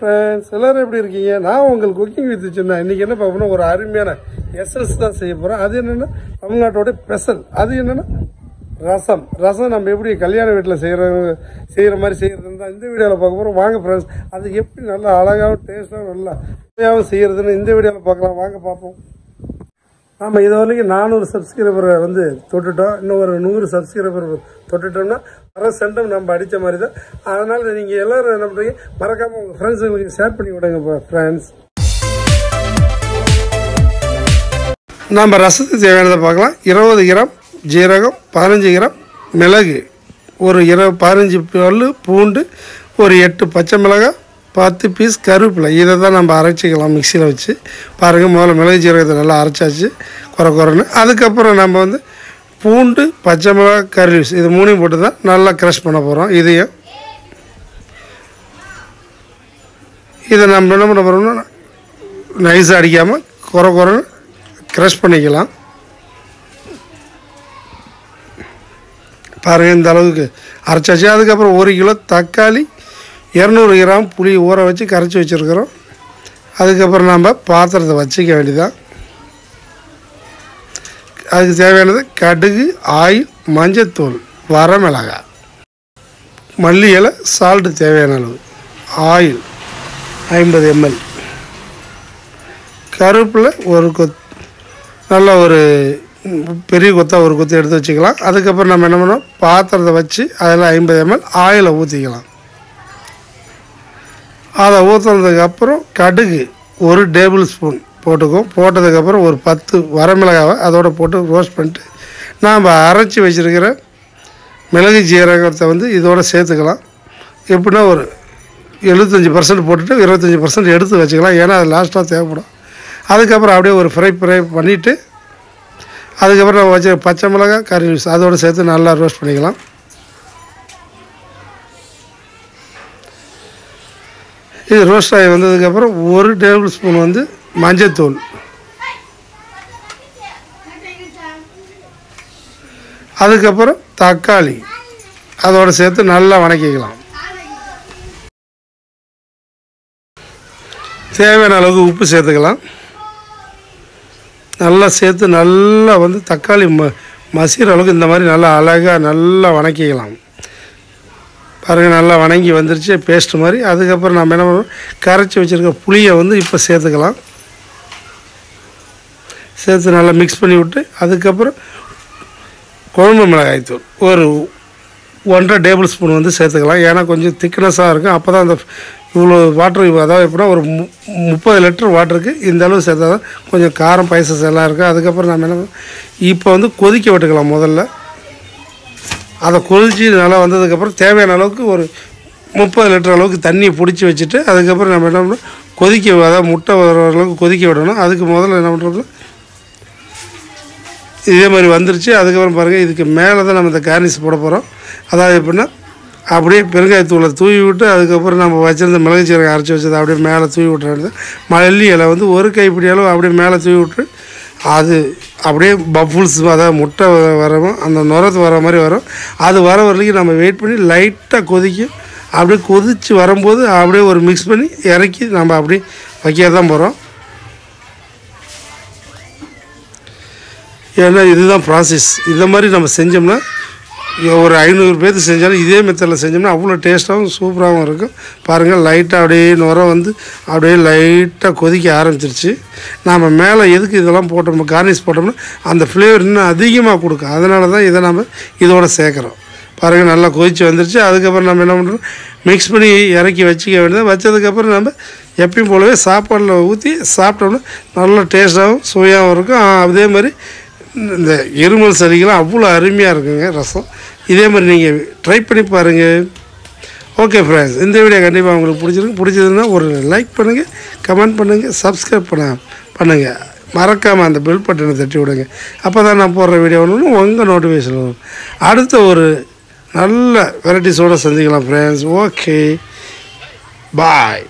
Friends எல்லாரும் எப்படி இருக்கீங்க? நான் உங்கள் குக்கிங் வித் சின்ன. இன்னைக்கு என்ன பார்க்கணும், ஒரு அருமையான எஸ்எஸ் தான் செய்ய போகிறோம். அது என்னென்னா தமிழ்நாட்டோட ஸ்பெஷல். அது என்னென்னா ரசம். ரசம் நம்ம எப்படி கல்யாண வீட்டில் செய்கிற மாதிரி செய்கிறதுன்னு தான் இந்த வீடியோவில் பார்க்க போகிறோம். வாங்க ஃப்ரெண்ட்ஸ், அது எப்படி நல்லா அழகாகவும் டேஸ்ட்டாகவும் நல்லா சுவையாகவும் செய்கிறதுன்னு இந்த வீடியோவில் பார்க்கலாம். வாங்க பார்ப்போம். நம்ம இது வரைக்கும் 400 சப்ஸ்கிரைபரை வந்து தொட்டுட்டோம். இன்னும் ஒரு 100 சப்ஸ்கிரைபர் தொட்டுட்டோம்னா வர சென்டம் நம்ம அடித்த மாதிரி தான். அதனால் நீங்கள் எல்லோரும் என்ன பண்ணுறீங்க, மறக்காமல் உங்கள் ஃப்ரெண்ட்ஸுங்களுக்கு ஷேர் பண்ணி விடுங்க ஃப்ரெண்ட்ஸ். நம்ம ரசத்துக்கு தேவையானதை பார்க்கலாம். 20 கிராம் ஜீரகம், 15 கிராம் மிளகு, ஒரு 15 பல் பூண்டு, ஒரு 8 பச்சை மிளகாய், 10 பீஸ் கருவேப்பிலை. இதை தான் நம்ம அரைச்சிக்கலாம் மிக்சியில் வச்சு. பாருங்கள், முதல்ல மிளகு ஜீரகத்தை நல்லா அரைச்சாச்சு குறைன்னு. அதுக்கப்புறம் நம்ம வந்து பூண்டு, பச்சை மிளகாய், கறி லீவ்ஸ் இது 3 போட்டு தான் நல்லா க்ரஷ் பண்ண போகிறோம். இதை நம்ம என்ன பண்ண போகிறோம்னா நைஸாக அடிக்காமல் குறைன்னு க்ரஷ் பண்ணிக்கலாம். பாருங்கள், இந்த அளவுக்கு அரைச்சாச்சு. அதுக்கப்புறம் 1 கிலோ தக்காளி, 200 கிராம் புளி ஊற வச்சு கரைச்சி வச்சுருக்கிறோம். அதுக்கப்புறம் நம்ம பாத்திரத்தை வச்சுக்க வேண்டியதான். அதுக்கு தேவையானது கடுகு, ஆயில், மஞ்சத்தூள், வரமிளகாய், மல்லி இலை, சால்ட்டு தேவையான அளவு, ஆயில் 50 ml, கருவேப்பிலை நல்லா ஒரு பெரிய கொத்தாக ஒரு கொத்து எடுத்து வச்சுக்கலாம். அதுக்கப்புறம் நம்ம என்ன பண்ணோம், பாத்திரத்தை வச்சு அதில் 50 ml ஆயிலை ஊற்றிக்கலாம். அதை ஊற்றுனதுக்கப்புறம் கடுகு 1 டேபிள் ஸ்பூன் போட்டுக்கும். போட்டதுக்கப்புறம் ஒரு 10 வரமிளகாவை அதோடு போட்டு ரோஸ்ட் பண்ணிட்டு நாம் அரைச்சி வச்சுருக்கிற மிளகு ஜீரகத்தை வந்து இதோடு சேர்த்துக்கலாம். எப்படின்னா ஒரு 75% போட்டுட்டு 25% எடுத்து வச்சுக்கலாம். ஏன்னா அது லாஸ்ட்டாக தேவைப்படும். அதுக்கப்புறம் அப்படியே ஒரு ஃப்ரை பண்ணிவிட்டு அதுக்கப்புறம் நம்ம வச்ச பச்சை மிளகாய், கறி லீவ்ஸ் அதோடு சேர்த்து நல்லா ரோஸ்ட் பண்ணிக்கலாம். இது ரோஸ்ட் ஆகி வந்ததுக்கப்புறம் 1 டேபிள் ஸ்பூன் வந்து மஞ்சத்தூள், அதுக்கப்புறம் தக்காளி அதோடு சேர்த்து நல்லா வணக்கிக்கலாம். தேவையான அளவுக்கு உப்பு சேர்த்துக்கலாம். நல்லா சேர்த்து நல்லா வந்து தக்காளி மசிகிற அளவுக்கு இந்த மாதிரி நல்லா அழகாக நல்லா வணக்கிக்கலாம். பாருங்கள், நல்லா வணங்கி வந்துருச்சு பேஸ்ட் மாதிரி. அதுக்கப்புறம் நம்ம என்ன பண்ணுவோம், கரைச்சி வச்சுருக்க புளியை வந்து இப்போ சேர்த்துக்கலாம். சேர்த்து நல்லா மிக்ஸ் பண்ணி விட்டு அதுக்கப்புறம் குழம்பு மிளகாய்த்தூள் ஒரு 1.5 டேபிள் ஸ்பூன் வந்து சேர்த்துக்கலாம். ஏன்னா கொஞ்சம் திக்னஸாக இருக்கும். அப்போ தான் அந்த இவ்வளோ வாட்டர், அதாவது எப்படின்னா ஒரு 30 லிட்டர் வாட்டருக்கு இந்த அளவு சேர்த்தா தான் கொஞ்சம் காரம் ஸ்பைசஸ் எல்லாம் இருக்குது. அதுக்கப்புறம் நம்ம என்ன இப்போ வந்து கொதிக்க விட்டுக்கலாம். முதல்ல அதை கொதித்து நல்லா வந்ததுக்கப்புறம் தேவையான அளவுக்கு ஒரு 30 லிட்டர் அளவுக்கு தண்ணியை பிடிச்சி வச்சுட்டு அதுக்கப்புறம் நம்ம என்ன பண்ணணும், அதாவது முட்டை வர அளவுக்கு கொதிக்க விடணும். அதுக்கு முதல்ல என்ன பண்ணுறோம்னா இதே மாதிரி வந்துருச்சு. அதுக்கப்புறம் பாருங்கள், இதுக்கு மேலே தான் நம்ம இந்த கார்னிஷ் போட போகிறோம். அதாவது எப்படின்னா அப்படியே பெருங்காயத்தூளை தூவி விட்டு அதுக்கப்புறம் நம்ம வச்சுருந்த மிளகு சீரகம் அரைச்சி வச்சதை அப்படியே மேலே தூவி விட்டுறது. மல்லி இலை வந்து 1 கைப்பிடி அளவு அப்படியே மேலே தூவி விட்டு அது அப்படியே பஃபுல்ஸ், அதாவது முட்டை வரவும் அந்த நுரத்து வர மாதிரி வரும். அது வர வரைக்கும் நம்ம வெயிட் பண்ணி லைட்டாக கொதிக்கும். அப்படியே கொதித்து வரும்போது அப்படியே ஒரு மிக்ஸ் பண்ணி இறக்கி நம்ம அப்படியே வைக்க தான் போகிறோம். ஏன்னா இதுதான் ப்ராசஸ். இந்த மாதிரி நம்ம செஞ்சோம்னா ஒரு 500 பேருக்கு செஞ்சாலும் இதே மெத்தடில் செஞ்சோம்னா அவ்வளோ டேஸ்ட்டாகவும் சூப்பராகவும் இருக்கும். பாருங்கள், லைட்டாக அப்படியே நுரம் வந்து அப்படியே லைட்டாக கொதிக்க ஆரம்பிச்சிருச்சு. நாம் மேலே எதுக்கு இதெல்லாம் போட்டோம், கார்னிஷ் போட்டோம்னா அந்த ஃப்ளேவர் இன்னும் அதிகமாக கொடுக்கும். அதனால தான் இதை நம்ம இதோட சேர்க்குறோம். பாருங்கள், நல்லா கொதித்து வந்துருச்சு. அதுக்கப்புறம் நம்ம என்ன பண்ணுறோம், மிக்ஸ் பண்ணி இறக்கி வச்சுக்க வேண்டியது. வச்சதுக்கப்புறம் நம்ம எப்பயும் போலவே சாப்பாடில் ஊற்றி சாப்பிட்டோம்னா நல்லா டேஸ்ட்டாகவும் சுவையாகவும் இருக்கும். அதே மாதிரி இந்த இருமல் சளிக்கெல்லாம் அவ்வளோ அருமையாக இருக்குங்க ரசம். இதே மாதிரி நீங்கள் ட்ரை பண்ணி பாருங்கள். ஓகே ஃப்ரெண்ட்ஸ், இந்த வீடியோ கண்டிப்பாக உங்களுக்கு பிடிச்சதுன்னா ஒரு லைக் பண்ணுங்கள், கமெண்ட் பண்ணுங்கள், சப்ஸ்கிரைப் பண்ணுங்கள். மறக்காமல் அந்த பெல் பட்டனை தட்டி விடுங்க. அப்போ தான் நான் போடுற வீடியோ ஒன்று உங்கள் நோட்டிஃபிகேஷன் வரும். அடுத்த ஒரு நல்ல வெரைட்டிஸோடு சந்திக்கலாம் ஃப்ரெண்ட்ஸ். ஓகே, பாய்.